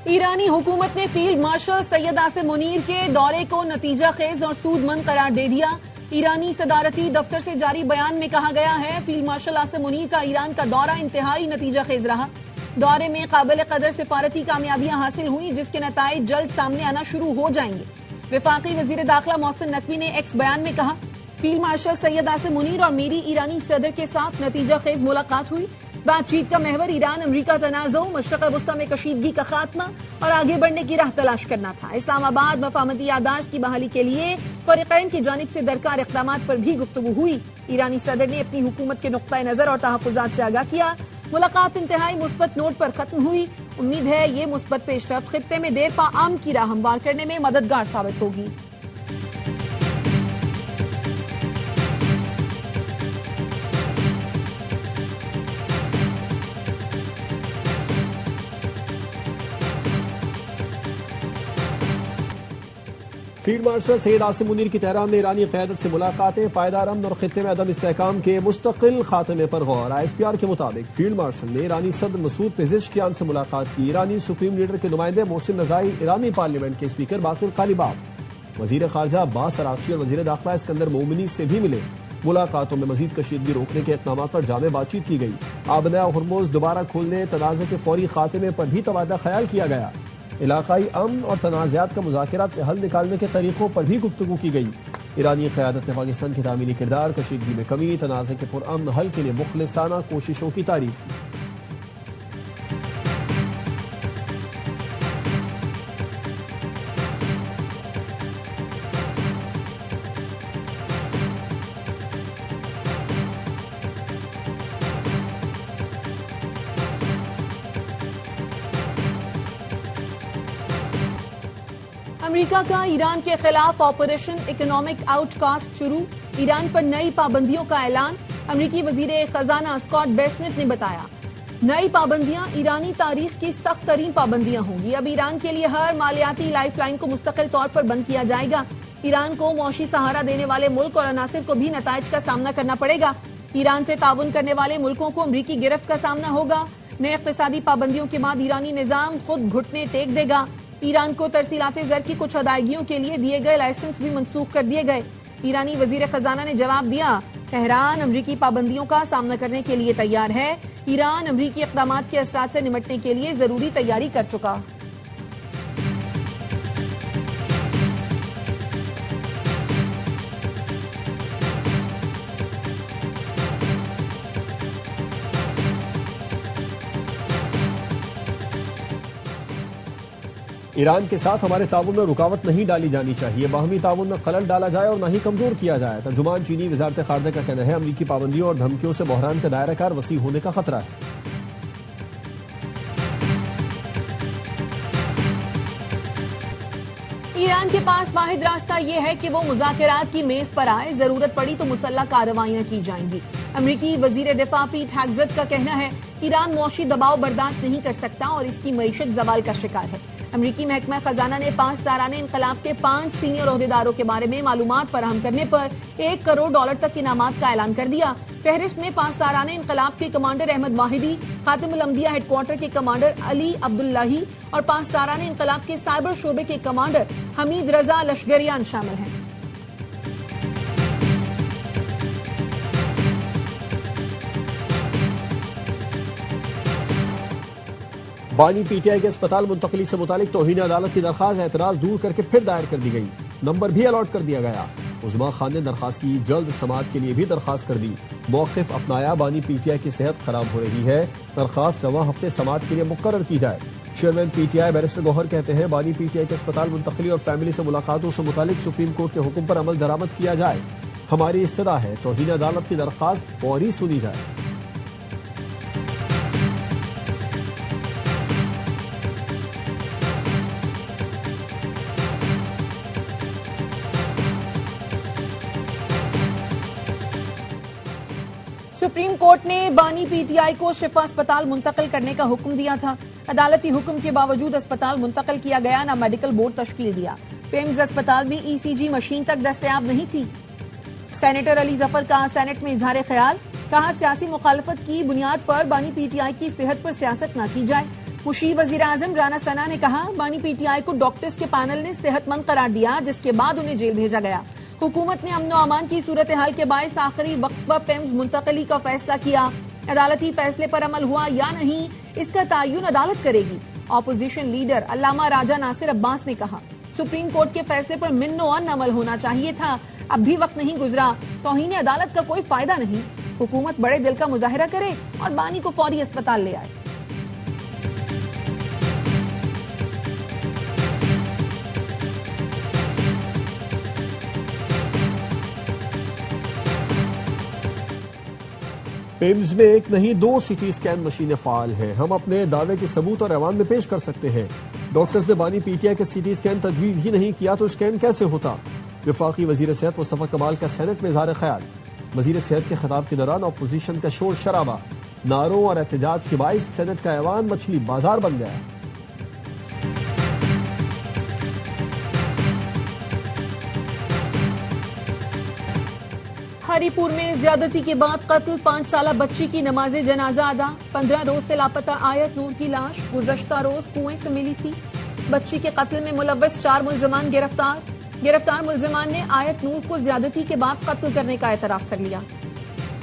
ایرانی حکومت نے فیلڈ مارشل سید عاصم منیر کے دورے کو نتیجہ خیز اور سود مند قرار دے دیا۔ ایرانی صدارتی دفتر سے جاری بیان میں کہا گیا ہے فیلڈ مارشل عاصم منیر کا ایران کا دورہ انتہائی نتیجہ خیز رہا۔ دورے میں قابل قدر سفارتی کامیابیاں حاصل ہوئیں جس کے نتائج جلد سامنے آنا شروع ہو جائیں گے۔ وفاقی وزیر داخلہ محسن نقوی نے ایکس بیان میں کہا فیلڈ مارشل سید عاصم منیر اور میری ایرانی صدر کے ساتھ نتیجہ خیز ملاقات ہوئی۔ بات چیت کا محور ایران امریکہ تنازع، مشرق وسطی میں کشیدگی کا خاتمہ اور آگے بڑھنے کی راہ تلاش کرنا تھا۔ اسلام آباد مفاہمتی یادداشت کی بحالی کے لیے فریقین کی جانب سے درکار اقدامات پر بھی گفتگو ہوئی۔ ایرانی صدر نے اپنی حکومت کے نقطہ نظر اور تحفظات سے آگاہ کیا۔ ملاقات انتہائی مثبت نوٹ پر ختم ہوئی۔ امید ہے یہ مثبت پیش رفت خطے میں دیر پا امن کی راہ ہموار کرنے میں مددگار ثابت ہوگی۔ فیلڈ مارشل سید عاصم منیر کی تہران میں ایرانی قیادت سے ملاقاتیں، پائیدار امن اور خطے میں عدم استحکام کے مستقل خاتمے پر غور۔ ISPR کے مطابق فیلڈ مارشل نے ایرانی صدر مسعود پزشکیان سے ملاقات کی۔ ایرانی سپریم لیڈر کے نمائندے محسن رضائی، ایرانی پارلیمنٹ کے اسپیکر باقر غالباف، وزیر خارجہ عباس عراقچی اور وزیر داخلہ اسکندر مومنی سے بھی ملے۔ ملاقاتوں میں مزید کشیدگی روکنے کے اقدامات پر جامع بات چیت کی گئی۔ آبنہ ہرمز دوبارہ کھولنے، تنازع کے فوری خاتمے پر بھی تبادلہ خیال کیا گیا۔ علاقائی امن اور تنازعات کا مذاکرات سے حل نکالنے کے طریقوں پر بھی گفتگو کی گئی۔ ایرانی قیادت نے پاکستان کے تعمیری کردار، کشیدگی میں کمی، تنازع کے پرامن حل کے لیے مخلصانہ کوششوں کی تعریف کی۔ امریکہ کا ایران کے خلاف آپریشن اکنامک آؤٹ کاسٹ شروع، ایران پر نئی پابندیوں کا اعلان۔ امریکی وزیر خزانہ اسکاٹ بیسنٹ نے بتایا نئی پابندیاں ایرانی تاریخ کی سخت ترین پابندیاں ہوں گی۔ اب ایران کے لیے ہر مالیاتی لائف لائن کو مستقل طور پر بند کیا جائے گا۔ ایران کو معاشی سہارا دینے والے ملک اور عناصر کو بھی نتائج کا سامنا کرنا پڑے گا۔ ایران سے تعاون کرنے والے ملکوں کو امریکی گرفت کا سامنا ہوگا۔ نئے اقتصادی پابندیوں کے بعد ایرانی نظام خود گھٹنے ٹیک دے گا۔ ایران کو ترسیلات زر کی کچھ ادائیگیوں کے لیے دیے گئے لائسنس بھی منسوخ کر دیے گئے۔ ایرانی وزیر خزانہ نے جواب دیا تہران امریکی پابندیوں کا سامنا کرنے کے لیے تیار ہے۔ ایران امریکی اقدامات کے اثرات سے نمٹنے کے لیے ضروری تیاری کر چکا۔ ایران کے ساتھ ہمارے تعاون میں رکاوٹ نہیں ڈالی جانی چاہیے، باہمی تعاون میں خلل ڈالا جائے اور نہ ہی کمزور کیا جائے۔ ترجمان چینی وزارت خارجہ کا کہنا ہے امریکی پابندیوں اور دھمکیوں سے بحران کا دائرہ کار وسیع ہونے کا خطرہ ہے۔ ایران کے پاس واحد راستہ یہ ہے کہ وہ مذاکرات کی میز پر آئے، ضرورت پڑی تو مسلح کارروائیاں کی جائیں گی۔ امریکی وزیر دفاع پیٹ ہیگزٹ کا کہنا ہے ایران معاشی دباؤ برداشت نہیں کر سکتا اور اس کی معیشت زوال کا شکار ہے۔ امریکی محکمہ خزانہ نے 5 سالانہ انقلاب کے 5 سینئر عہدیداروں کے بارے میں معلومات فراہم کرنے پر $1 کروڑ تک انعامات کا اعلان کر دیا۔ فہرست میں 5 سالانہ انقلاب کے کمانڈر احمد واحدی، خاتم الانبیاء ہیڈ کوارٹر کے کمانڈر علی عبداللہی اور 5 سالانہ انقلاب کے سائبر شعبے کے کمانڈر حمید رضا لشگریان شامل ہیں۔ بانی پی ٹی آئی کے اسپتال منتقلی سے متعلق توہین عدالت کی درخواست اعتراض دور کر کے پھر دائر کر دی گئی، نمبر بھی الاٹ کر دیا گیا۔ عظما خان نے درخواست کی جلد سماعت کے لیے بھی درخواست کر دی، موقف اپنایا بانی پی ٹی آئی کی صحت خراب ہو رہی ہے، درخواست رواں ہفتے سماعت کے لیے مقرر کی جائے۔ Chairman P T I barrister Gohar کہتے ہیں بانی پی ٹی آئی کے اسپتال منتقلی اور فیملی سے ملاقاتوں سے متعلق سپریم کورٹ کے حکم پر عمل درآمد کیا جائے۔ ہماری استدعا ہے توہین عدالت کی درخواست فوری سنی جائے۔ سپریم کورٹ نے بانی پی ٹی آئی کو شفا اسپتال منتقل کرنے کا حکم دیا تھا۔ عدالتی حکم کے باوجود اسپتال منتقل کیا گیا، نہ میڈیکل بورڈ تشکیل دیا۔ پیمز اسپتال میں ECG مشین تک دستیاب نہیں تھی۔ سینیٹر علی ظفر کا سینٹ میں اظہار خیال، کہا سیاسی مخالفت کی بنیاد پر بانی پی ٹی آئی کی صحت پر سیاست نہ کی جائے۔ مشیر وزیر اعظم رانا ثنا نے کہا بانی پی ٹی آئی کو ڈاکٹرز کے پینل نے صحت مند قرار دیا جس کے بعد انہیں جیل بھیجا گیا۔ حکومت نے امن و امان کی صورتحال کے باعث آخری وقت پر پیمز منتقلی کا فیصلہ کیا۔ عدالتی فیصلے پر عمل ہوا یا نہیں اس کا تعین عدالت کرے گی۔ اپوزیشن لیڈر علامہ راجہ ناصر عباس نے کہا سپریم کورٹ کے فیصلے پر من و عن عمل ہونا چاہیے تھا، اب بھی وقت نہیں گزرا، توہین عدالت کا کوئی فائدہ نہیں۔ حکومت بڑے دل کا مظاہرہ کرے اور بانی کو فوری اسپتال لے آئے۔ پیمز میں ایک نہیں 2 CT اسکین مشینیں فعال ہیں، ہم اپنے دعوے کے ثبوت اور ایوان میں پیش کر سکتے ہیں۔ ڈاکٹرز نے بانی پی ٹی آئی کے CT اسکین تجویز ہی نہیں کیا تو اسکین کیسے ہوتا؟ وفاقی وزیر صحت مصطفیٰ کمال کا سینٹ میں اظہار خیال۔ وزیر صحت کے خطاب کے دوران اپوزیشن کا شور شرابہ، نعروں اور احتجاج کے باعث سینٹ کا ایوان مچھلی بازار بن گیا۔ ہری پور میں زیادتی کے بعد قتل، 5 سالہ بچی کی نماز جنازہ ادا۔ 15 روز سے لاپتہ آیت نور کی لاش گزشتہ روز کنویں سے ملی تھی۔ بچی کے قتل میں ملوث 4 ملزمان گرفتار ملزمان نے آیت نور کو زیادتی کے بعد قتل کرنے کا اعتراف کر لیا۔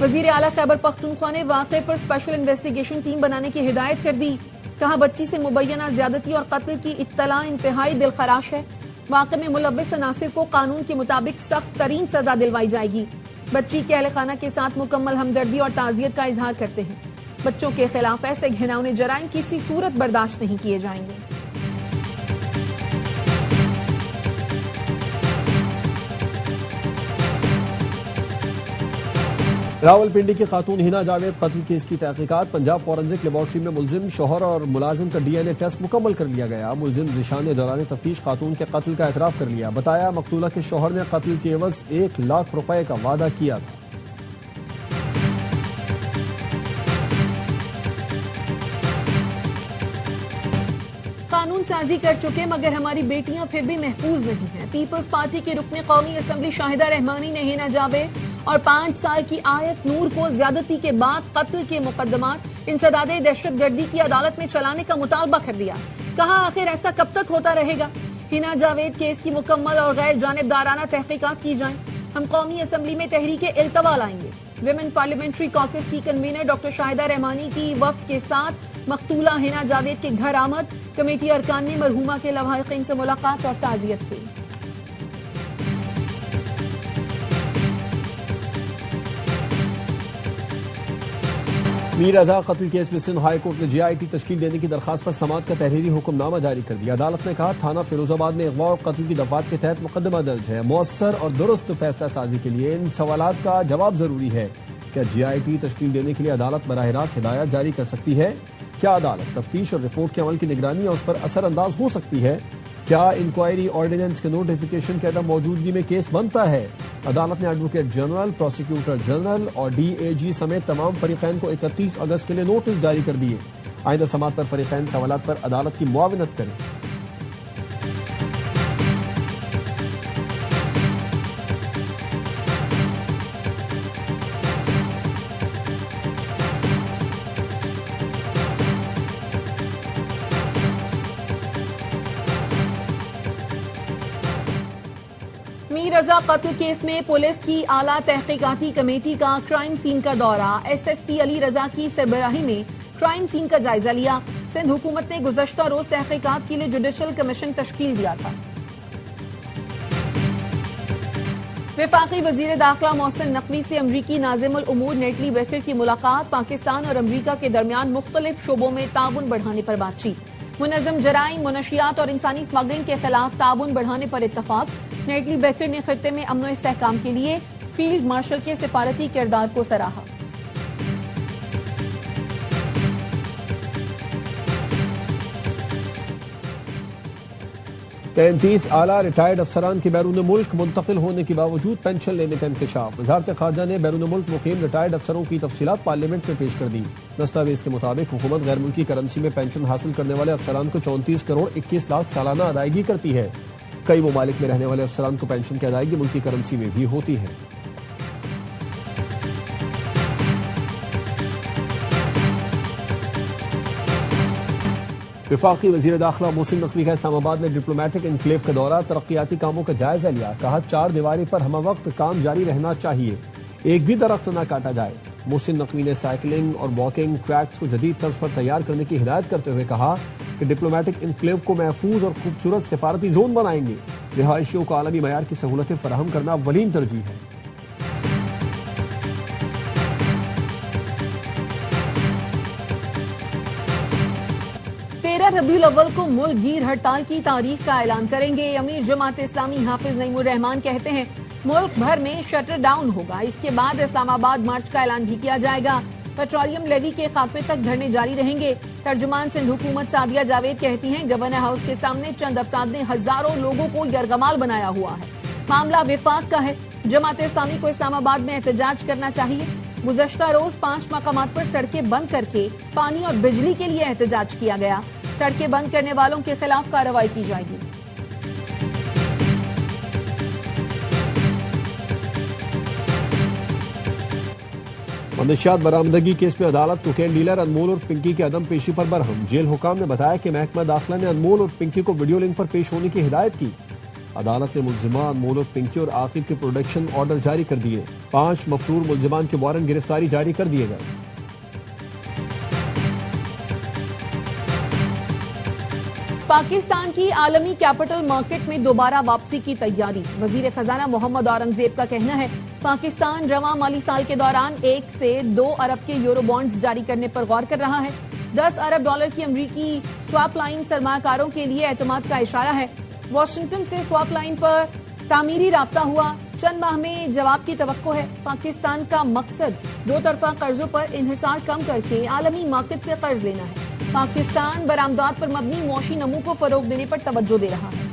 وزیر اعلیٰ خیبر پختونخوا نے واقعے پر اسپیشل انویسٹیگیشن ٹیم بنانے کی ہدایت کر دی۔ کہا بچی سے مبینہ زیادتی اور قتل کی اطلاع انتہائی دلخراش ہے۔ واقعے میں ملوث عناصر کو قانون کے مطابق سخت ترین سزا دلوائی جائے گی۔ بچی کے اہل خانہ کے ساتھ مکمل ہمدردی اور تعزیت کا اظہار کرتے ہیں۔ بچوں کے خلاف ایسے گھناؤنے جرائم کسی صورت برداشت نہیں کیے جائیں گے۔ راولپنڈی کی خاتون ہنا جاوید قتل کیس کی تحقیقات۔ پنجاب فورنزک لیبارٹری میں ملزم شوہر اور ملازم کا DNA ٹیسٹ مکمل کر لیا گیا۔ ملزم ذیشان نے دوران تفتیش خاتون کے قتل کا اعتراف کر لیا۔ بتایا مقتولہ کے شوہر نے قتل کے عوض 1 لاکھ روپے کا وعدہ کیا تھا۔ قانون سازی کر چکے مگر ہماری بیٹیاں پھر بھی محفوظ نہیں ہیں۔ پیپلز پارٹی کے رکن قومی اسمبلی شاہدہ رحمانی نے ہنا جاوید اور 5 سال کی آیت نور کو زیادتی کے بعد قتل کے مقدمات انسداد دہشت گردی کی عدالت میں چلانے کا مطالبہ کر دیا۔ کہا آخر ایسا کب تک ہوتا رہے گا؟ ہنا جاوید کیس کی مکمل اور غیر جانبدارانہ تحقیقات کی جائیں۔ ہم قومی اسمبلی میں تحریک التوا لائیں گے۔ ویمن پارلیمنٹری کاکس کی کنوینر ڈاکٹر شاہدہ رحمانی کی وفد کے ساتھ مقتولہ ہنا جاوید کے گھر آمد۔ کمیٹی ارکان نے مرحومہ کے لواحقین سے ملاقات اور تعزیت کی۔ میر رضا قتل کیس میں سندھ ہائی کورٹ نے GIT تشکیل دینے کی درخواست پر سماعت کا تحریری حکم نامہ جاری کر دیا۔ عدالت نے کہا تھانہ فیروز آباد میں اغوا اور قتل کی دفعات کے تحت مقدمہ درج ہے۔ مؤثر اور درست فیصلہ سازی کے لیے ان سوالات کا جواب ضروری ہے۔ کیا GIT تشکیل دینے کے لیے عدالت براہ راست ہدایات جاری کر سکتی ہے؟ کیا عدالت تفتیش اور رپورٹ کے عمل کی نگرانی اور اس پر اثر انداز ہو سکتی ہے؟ کیا انکوائری آرڈیننس کے نوٹیفیکیشن کے عدم موجودگی میں کیس بنتا ہے؟ عدالت نے ایڈوکیٹ جنرل، پروسیکیوٹر جنرل اور DAG سمیت تمام فریقین کو 31 اگست کے لیے نوٹس جاری کر دیے۔ آئندہ سماعت پر فریقین سوالات پر عدالت کی معاونت کریں۔ میر رضا قتل کیس میں پولیس کی اعلیٰ تحقیقاتی کمیٹی کا کرائم سین کا دورہ۔ SSP علی رضا کی سربراہی میں کرائم سین کا جائزہ لیا۔ سندھ حکومت نے گزشتہ روز تحقیقات کے لیے جوڈیشل کمیشن تشکیل دیا تھا۔ وفاقی وزیر داخلہ محسن نقوی سے امریکی ناظم الامور نیٹلی بیکر کی ملاقات۔ پاکستان اور امریکہ کے درمیان مختلف شعبوں میں تعاون بڑھانے پر بات چیت۔ منظم جرائم، منشیات اور انسانی اسمگلنگ کے خلاف تعاون بڑھانے پر اتفاق۔ نیٹلی بیکر نے خطے میں امن و استحکام کے لیے فیلڈ مارشل کے سفارتی کردار کو سراہا۔ 33 اعلیٰ ریٹائرڈ افسران کے بیرون ملک منتقل ہونے کے باوجود پینشن لینے کا انکشاف۔ وزارت خارجہ نے بیرون ملک مقیم ریٹائرڈ افسروں کی تفصیلات پارلیمنٹ میں پیش کر دی۔ دستاویز کے مطابق حکومت غیر ملکی کرنسی میں پینشن حاصل کرنے والے افسران کو 34 کروڑ 21 لاکھ سالانہ ادائیگی کرتی ہے۔ کئی ممالک میں رہنے والے افسران کو پینشن کی ادائیگی ملکی کرنسی میں بھی ہوتی ہے۔ وفاقی وزیر داخلہ محسن نقوی کا اسلام آباد میں ڈپلومیٹک انکلیو کا دورہ، ترقیاتی کاموں کا جائزہ لیا، کہا 4 دیواری پر ہمہ وقت کام جاری رہنا چاہیے، ایک بھی درخت نہ کاٹا جائے۔ محسن نقوی نے سائیکلنگ اور واکنگ ٹریکس کو جدید طرز پر تیار کرنے کی ہدایت کرتے ہوئے کہا کہ ڈپلومیٹک انکلیو کو محفوظ اور خوبصورت سفارتی زون بنائیں گے، رہائشیوں کو عالمی معیار کی سہولتیں فراہم کرنا اولین ترجیح ہے۔ ربیع الاول کو ملک گیر ہڑتال کی تاریخ کا اعلان کریں گے۔ امیر جماعت اسلامی حافظ نعیم الرحمان کہتے ہیں ملک بھر میں شٹر ڈاؤن ہوگا، اس کے بعد اسلام آباد مارچ کا اعلان بھی کیا جائے گا۔ پیٹرولیم لیوی کے خاتمے تک دھرنے جاری رہیں گے۔ ترجمان سندھ حکومت سعدیہ جاوید کہتی ہیں گورنر ہاؤس کے سامنے چند افراد نے ہزاروں لوگوں کو یرغمال بنایا ہوا ہے، معاملہ وفاق کا ہے۔ جماعت اسلامی کو اسلام آباد میں احتجاج کرنا چاہیے۔ گزشتہ روز 5 مقامات پر سڑکیں بند کر کے پانی اور بجلی کے لیے احتجاج کیا گیا۔ سڑکیں بند کرنے والوں کے خلاف کارروائی کی جائے گی۔ منشیات برآمدگی کیس میں عدالت کوکین ڈیلر انمول اور پنکی کے عدم پیشی پر برہم۔ جیل حکام نے بتایا کہ محکمہ داخلہ نے انمول اور پنکی کو ویڈیو لنک پر پیش ہونے کی ہدایت کی۔ عدالت نے ملزمان انمول اور پنکی اور عاقب کے پروڈکشن آرڈر جاری کر دیے۔ 5 مفرور ملزمان کے وارنٹ گرفتاری جاری کر دیے گئے۔ پاکستان کی عالمی کیپٹل مارکیٹ میں دوبارہ واپسی کی تیاری۔ وزیر خزانہ محمد اورنگزیب کا کہنا ہے پاکستان رواں مالی سال کے دوران 1 سے 2 ارب کے یورو بانڈز جاری کرنے پر غور کر رہا ہے۔ 10 ارب ڈالر کی امریکی سواپ لائن سرمایہ کاروں کے لیے اعتماد کا اشارہ ہے۔ واشنگٹن سے سواپ لائن پر تعمیری رابطہ ہوا، چند ماہ میں جواب کی توقع ہے۔ پاکستان کا مقصد 2 طرفہ قرضوں پر انحصار کم کر کے عالمی مارکیٹ سے قرض لینا ہے۔ پاکستان برآمدات پر مبنی معاشی نمو کو فروغ دینے پر توجہ دے رہا ہے۔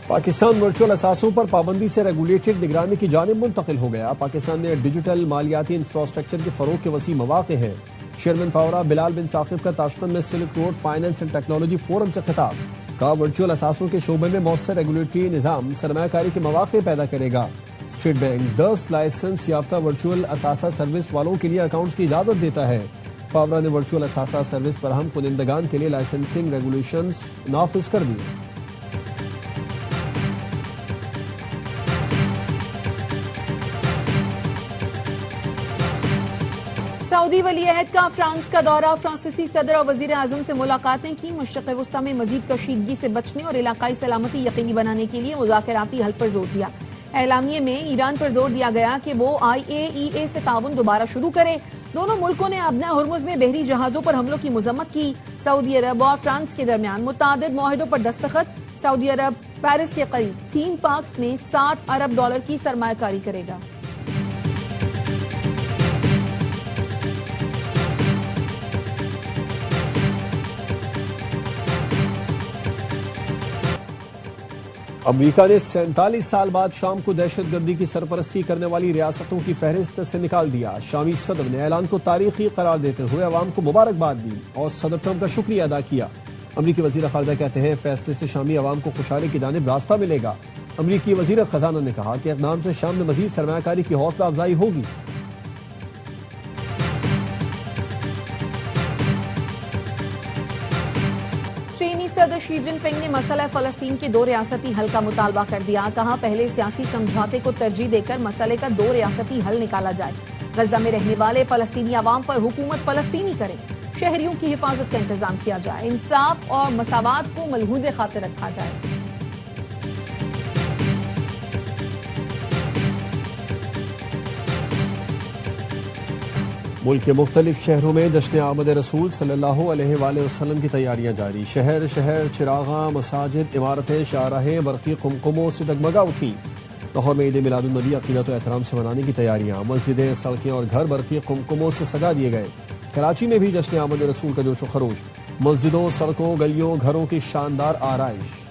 پاکستان ورچوئل اثاثوں پر پابندی سے ریگولیٹڈ نگرانی کی جانب منتقل ہو گیا۔ پاکستان میں ڈیجیٹل مالیاتی انفراسٹرکچر کے فروغ کے وسیع مواقع ہیں۔ چیئرمین پاورا بلال بن ثاقب کا تاشقند میں silk road finance and technology forum سے خطاب، کہا ورچوئل اثاثوں کے شعبے میں مؤثر ریگولیٹری نظام سرمایہ کاری کے مواقع پیدا کرے گا۔ اسٹیٹ بینک 10 لائسنس یافتہ ورچوئل اثاثہ سروس والوں کے لیے اکاؤنٹس کی اجازت دیتا ہے۔ پاورا نے ورچوئل اثاثہ سروس فراہم کنندگان کے لیے لائسنسنگ ریگولیشنز نافذ کر دی۔ سعودی ولی عہد کا فرانس کا دورہ، فرانسیسی صدر اور وزیر اعظم سے ملاقاتیں کی۔ مشرق وسطی میں مزید کشیدگی سے بچنے اور علاقائی سلامتی یقینی بنانے کے لیے مذاکراتی حل پر زور دیا۔ اعلامیے میں ایران پر زور دیا گیا کہ وہ IAEA سے تعاون دوبارہ شروع کرے۔ دونوں ملکوں نے ابنا ہرمز میں بحری جہازوں پر حملوں کی مذمت کی۔ سعودی عرب اور فرانس کے درمیان متعدد معاہدوں پر دستخط۔ سعودی عرب پیرس کے قریب تھیم پارکس میں 7 ارب ڈالر کی سرمایہ کاری کرے گا۔ امریکہ نے 47 سال بعد شام کو دہشت گردی کی سرپرستی کرنے والی ریاستوں کی فہرست سے نکال دیا۔ شامی صدر نے اعلان کو تاریخی قرار دیتے ہوئے عوام کو مبارکباد دی اور صدر ٹرمپ کا شکریہ ادا کیا۔ امریکی وزیر خارجہ کہتے ہیں فیصلے سے شامی عوام کو خوشحالی کی جانب راستہ ملے گا۔ امریکی وزیر خزانہ نے کہا کہ اقدام سے شام میں مزید سرمایہ کاری کی حوصلہ افزائی ہوگی۔ چینی صدر شی جن پنگ نے مسئلہ فلسطین کے 2 ریاستی حل کا مطالبہ کر دیا، کہا پہلے سیاسی سمجھوتے کو ترجیح دے کر مسئلے کا 2 ریاستی حل نکالا جائے۔ غزہ میں رہنے والے فلسطینی عوام پر حکومت فلسطینی کرے، شہریوں کی حفاظت کا انتظام کیا جائے، انصاف اور مساوات کو ملحوظ خاطر رکھا جائے۔ ملک کے مختلف شہروں میں جشن آمد رسول صلی اللہ علیہ وآلہ وسلم کی تیاریاں جاری۔ شہر شہر چراغاں، مساجد، عمارتیں، شاہراہیں برقی قمقموں سے ڈگمگا اٹھی۔ لاہور میں عید میلاد النبی عقیدت و احترام سے منانے کی تیاریاں، مسجدیں، سڑکیں اور گھر برقی قمقموں سے سجا دیے گئے۔ کراچی میں بھی جشن آمد رسول کا جوش و خروش، مسجدوں، سڑکوں، گلیوں، گھروں کی شاندار آرائش۔